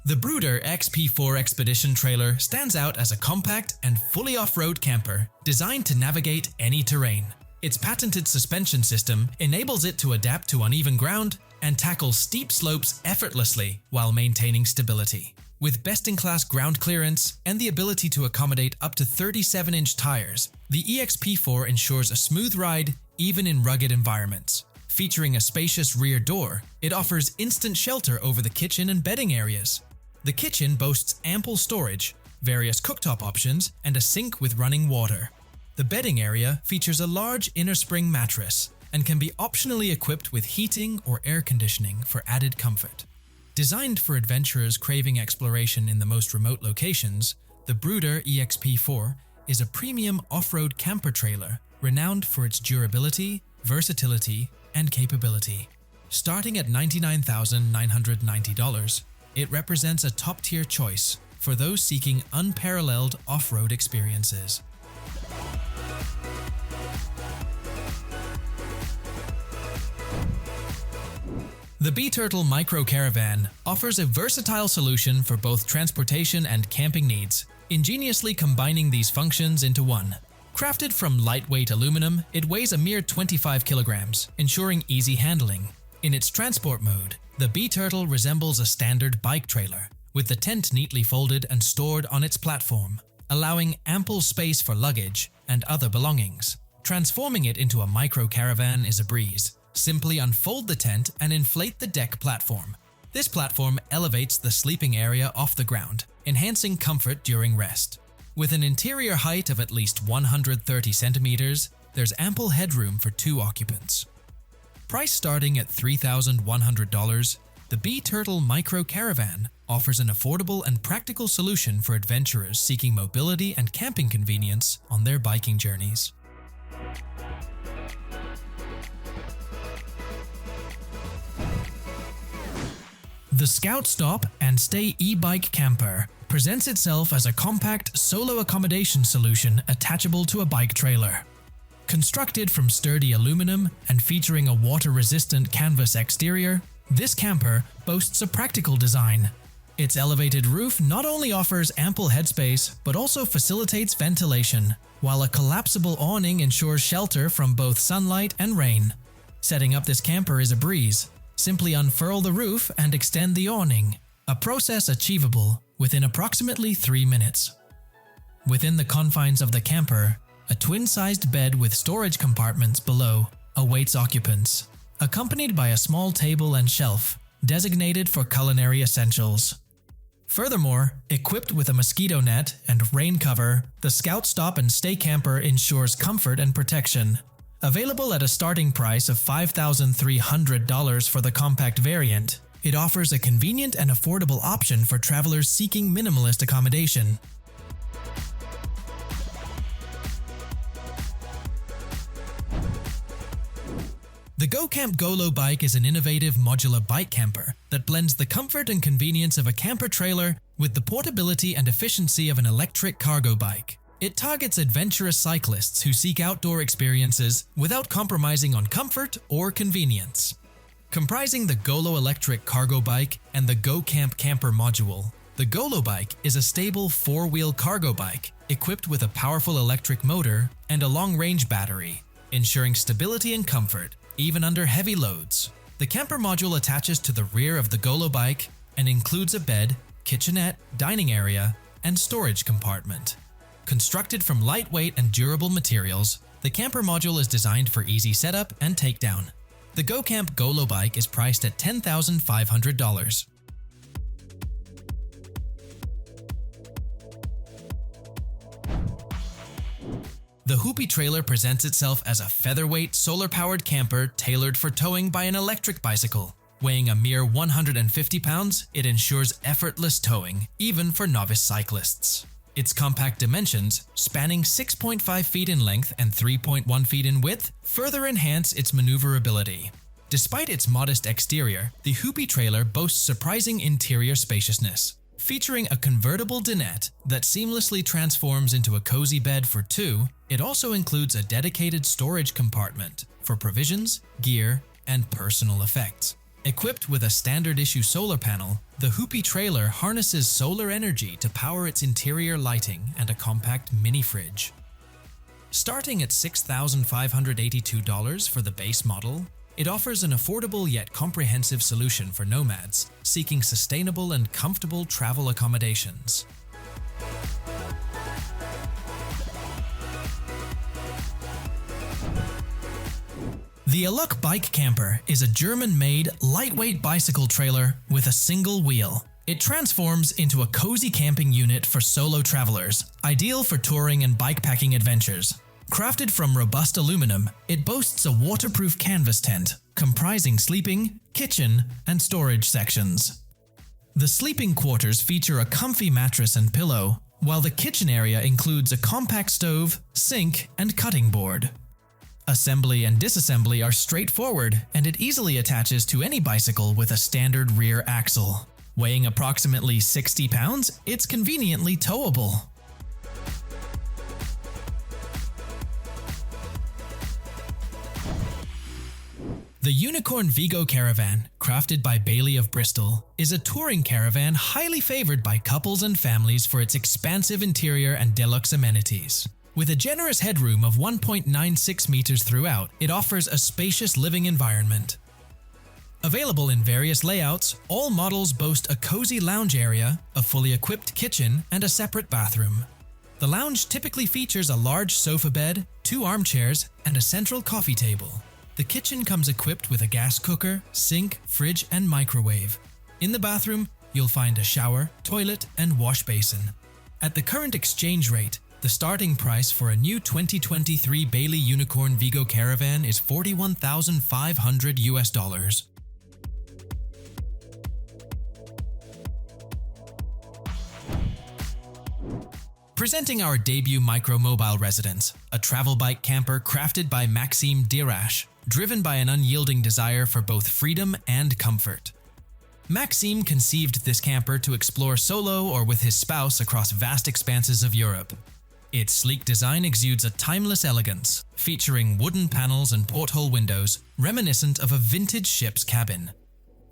The BRUDER XP4 Expedition Trailer stands out as a compact and fully off-road camper designed to navigate any terrain. Its patented suspension system enables it to adapt to uneven ground and tackle steep slopes effortlessly while maintaining stability. With best-in-class ground clearance and the ability to accommodate up to 37-inch tires, the EXP4 ensures a smooth ride even in rugged environments. Featuring a spacious rear door, it offers instant shelter over the kitchen and bedding areas. The kitchen boasts ample storage, various cooktop options, and a sink with running water. The bedding area features a large inner spring mattress and can be optionally equipped with heating or air conditioning for added comfort. Designed for adventurers craving exploration in the most remote locations, the BRUDER EXP4 is a premium off-road camper trailer renowned for its durability, versatility, and capability. Starting at $99,990, it represents a top-tier choice for those seeking unparalleled off-road experiences. The B-Turtle Micro Caravan offers a versatile solution for both transportation and camping needs, ingeniously combining these functions into one. Crafted from lightweight aluminum, it weighs a mere 25 kilograms, ensuring easy handling. In its transport mode, the B-Turtle resembles a standard bike trailer, with the tent neatly folded and stored on its platform, allowing ample space for luggage and other belongings. Transforming it into a micro caravan is a breeze. Simply unfold the tent and inflate the deck platform. This platform elevates the sleeping area off the ground, enhancing comfort during rest. With an interior height of at least 130 centimeters, there's ample headroom for 2 occupants. Priced starting at $3,100, the B-Turtle Micro Caravan offers an affordable and practical solution for adventurers seeking mobility and camping convenience on their biking journeys. The Scout Stop and Stay e-bike camper presents itself as a compact solo accommodation solution attachable to a bike trailer. Constructed from sturdy aluminum and featuring a water-resistant canvas exterior, this camper boasts a practical design. Its elevated roof not only offers ample headspace but also facilitates ventilation, while a collapsible awning ensures shelter from both sunlight and rain. Setting up this camper is a breeze. Simply unfurl the roof and extend the awning, a process achievable within approximately 3 minutes. Within the confines of the camper, a twin-sized bed with storage compartments below awaits occupants, accompanied by a small table and shelf designated for culinary essentials. Furthermore, equipped with a mosquito net and rain cover, the Scout Stop and Stay camper ensures comfort and protection. Available at a starting price of $5,300 for the compact variant, it offers a convenient and affordable option for travelers seeking minimalist accommodation. The GOCAMP GOLO bike is an innovative modular bike camper that blends the comfort and convenience of a camper trailer with the portability and efficiency of an electric cargo bike. It targets adventurous cyclists who seek outdoor experiences without compromising on comfort or convenience. Comprising the GOLO electric cargo bike and the GOCAMP camper module, the GOLO bike is a stable 4-wheel cargo bike equipped with a powerful electric motor and a long-range battery, ensuring stability and comfort even under heavy loads. The camper module attaches to the rear of the GOLO bike and includes a bed, kitchenette, dining area, and storage compartment. Constructed from lightweight and durable materials, the camper module is designed for easy setup and takedown. The GOCAMP GOLO bike is priced at $10,500. The HUPI trailer presents itself as a featherweight, solar-powered camper tailored for towing by an electric bicycle. Weighing a mere 150 pounds, it ensures effortless towing, even for novice cyclists. Its compact dimensions, spanning 6.5 feet in length and 3.1 feet in width, further enhance its maneuverability. Despite its modest exterior, the HUPI trailer boasts surprising interior spaciousness. Featuring a convertible dinette that seamlessly transforms into a cozy bed for 2, it also includes a dedicated storage compartment for provisions, gear, and personal effects. Equipped with a standard-issue solar panel, the HUPI trailer harnesses solar energy to power its interior lighting and a compact mini-fridge. Starting at $6,582 for the base model, it offers an affordable yet comprehensive solution for nomads seeking sustainable and comfortable travel accommodations. The ELUK Bike Camper is a German-made, lightweight bicycle trailer with a single wheel. It transforms into a cozy camping unit for solo travelers, ideal for touring and bikepacking adventures. Crafted from robust aluminum, it boasts a waterproof canvas tent, comprising sleeping, kitchen, and storage sections. The sleeping quarters feature a comfy mattress and pillow, while the kitchen area includes a compact stove, sink, and cutting board. Assembly and disassembly are straightforward, and it easily attaches to any bicycle with a standard rear axle. Weighing approximately 60 pounds, it's conveniently towable. The Unicorn VIGO Caravan, crafted by Bailey of Bristol, is a touring caravan highly favored by couples and families for its expansive interior and deluxe amenities. With a generous headroom of 1.96 meters throughout, it offers a spacious living environment. Available in various layouts, all models boast a cozy lounge area, a fully equipped kitchen, and a separate bathroom. The lounge typically features a large sofa bed, 2 armchairs, and a central coffee table. The kitchen comes equipped with a gas cooker, sink, fridge, and microwave. In the bathroom, you'll find a shower, toilet, and wash basin. At the current exchange rate, the starting price for a new 2023 Bailey Unicorn VIGO Caravan is $41,500. Presenting our debut micro-mobile residence, a travel bike camper crafted by MAXIME DERACHE, driven by an unyielding desire for both freedom and comfort. MAXIME conceived this camper to explore solo or with his spouse across vast expanses of Europe. Its sleek design exudes a timeless elegance, featuring wooden panels and porthole windows reminiscent of a vintage ship's cabin.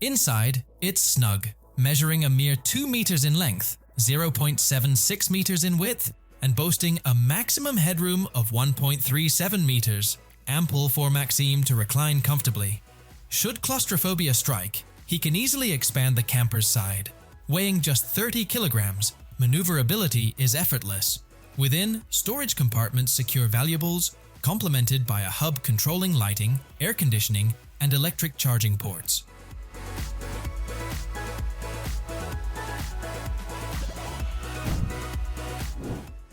Inside, it's snug, measuring a mere 2 meters in length, 0.76 meters in width, and boasting a maximum headroom of 1.37 meters, ample for MAXIME to recline comfortably. Should claustrophobia strike, he can easily expand the camper's side. Weighing just 30 kilograms, maneuverability is effortless. Within, storage compartments secure valuables, complemented by a hub controlling lighting, air conditioning, and electric charging ports.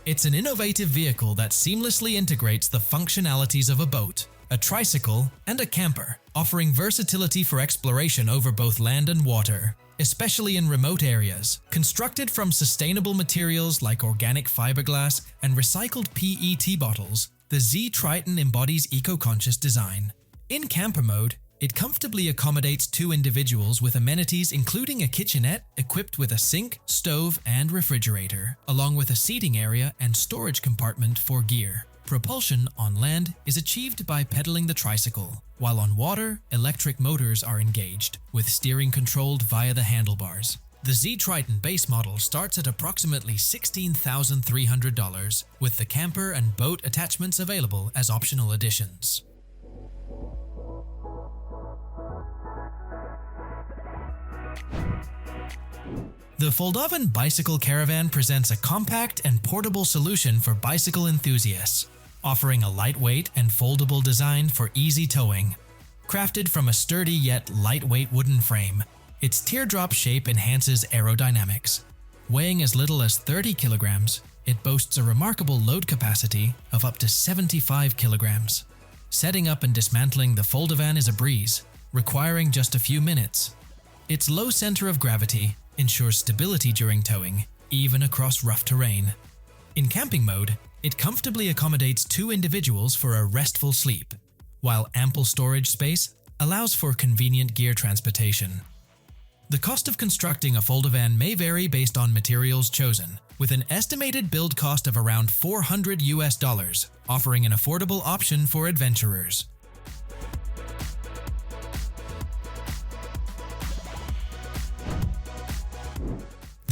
It's an innovative vehicle that seamlessly integrates the functionalities of a boat, a tricycle, and a camper, offering versatility for exploration over both land and water, especially in remote areas. Constructed from sustainable materials like organic fiberglass and recycled PET bottles, the Z-TRITON embodies eco-conscious design. In camper mode, it comfortably accommodates 2 individuals with amenities including a kitchenette equipped with a sink, stove, and refrigerator, along with a seating area and storage compartment for gear. Propulsion on land is achieved by pedaling the tricycle, while on water, electric motors are engaged, with steering controlled via the handlebars. The Z-TRITON base model starts at approximately $16,300, with the camper and boat attachments available as optional additions. The FOLDAVAN Bicycle Caravan presents a compact and portable solution for bicycle enthusiasts, offering a lightweight and foldable design for easy towing. Crafted from a sturdy yet lightweight wooden frame, its teardrop shape enhances aerodynamics. Weighing as little as 30 kilograms, it boasts a remarkable load capacity of up to 75 kilograms. Setting up and dismantling the FOLDAVAN is a breeze, requiring just a few minutes. Its low center of gravity ensures stability during towing, even across rough terrain. In camping mode, it comfortably accommodates 2 individuals for a restful sleep, while ample storage space allows for convenient gear transportation. The cost of constructing a FOLDAVAN may vary based on materials chosen, with an estimated build cost of around $400, offering an affordable option for adventurers.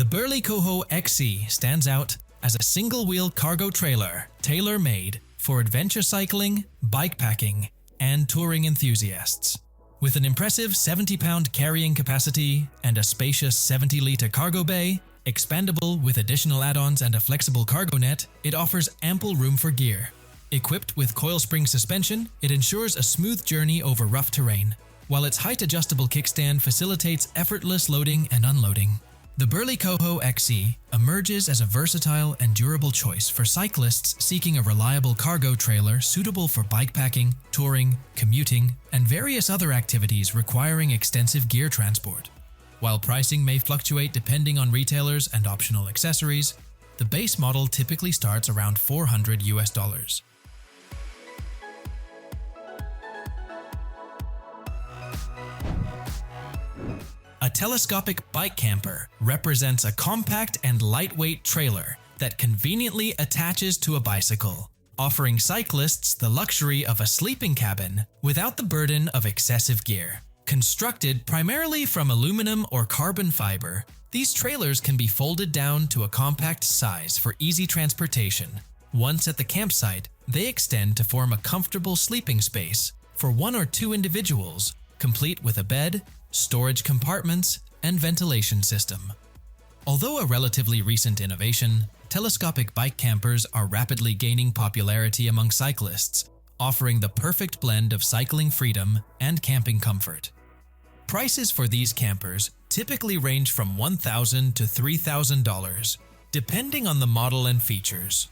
Burley COHO XC stands out as a single-wheel cargo trailer tailor-made for adventure cycling, bikepacking, and touring enthusiasts. With an impressive 70-pound carrying capacity and a spacious 70-liter cargo bay, expandable with additional add-ons and a flexible cargo net, it offers ample room for gear. Equipped with coil spring suspension, it ensures a smooth journey over rough terrain, while its height-adjustable kickstand facilitates effortless loading and unloading. The Burley COHO XC emerges as a versatile and durable choice for cyclists seeking a reliable cargo trailer suitable for bikepacking, touring, commuting, and various other activities requiring extensive gear transport. While pricing may fluctuate depending on retailers and optional accessories, the base model typically starts around $400. A telescopic bike camper represents a compact and lightweight trailer that conveniently attaches to a bicycle, offering cyclists the luxury of a sleeping cabin without the burden of excessive gear. Constructed primarily from aluminum or carbon fiber, these trailers can be folded down to a compact size for easy transportation. Once at the campsite, they extend to form a comfortable sleeping space for 1 or 2 individuals, complete with a bed, storage compartments, and ventilation system. Although a relatively recent innovation, telescopic bike campers are rapidly gaining popularity among cyclists, offering the perfect blend of cycling freedom and camping comfort. Prices for these campers typically range from $1,000 to $3,000, depending on the model and features.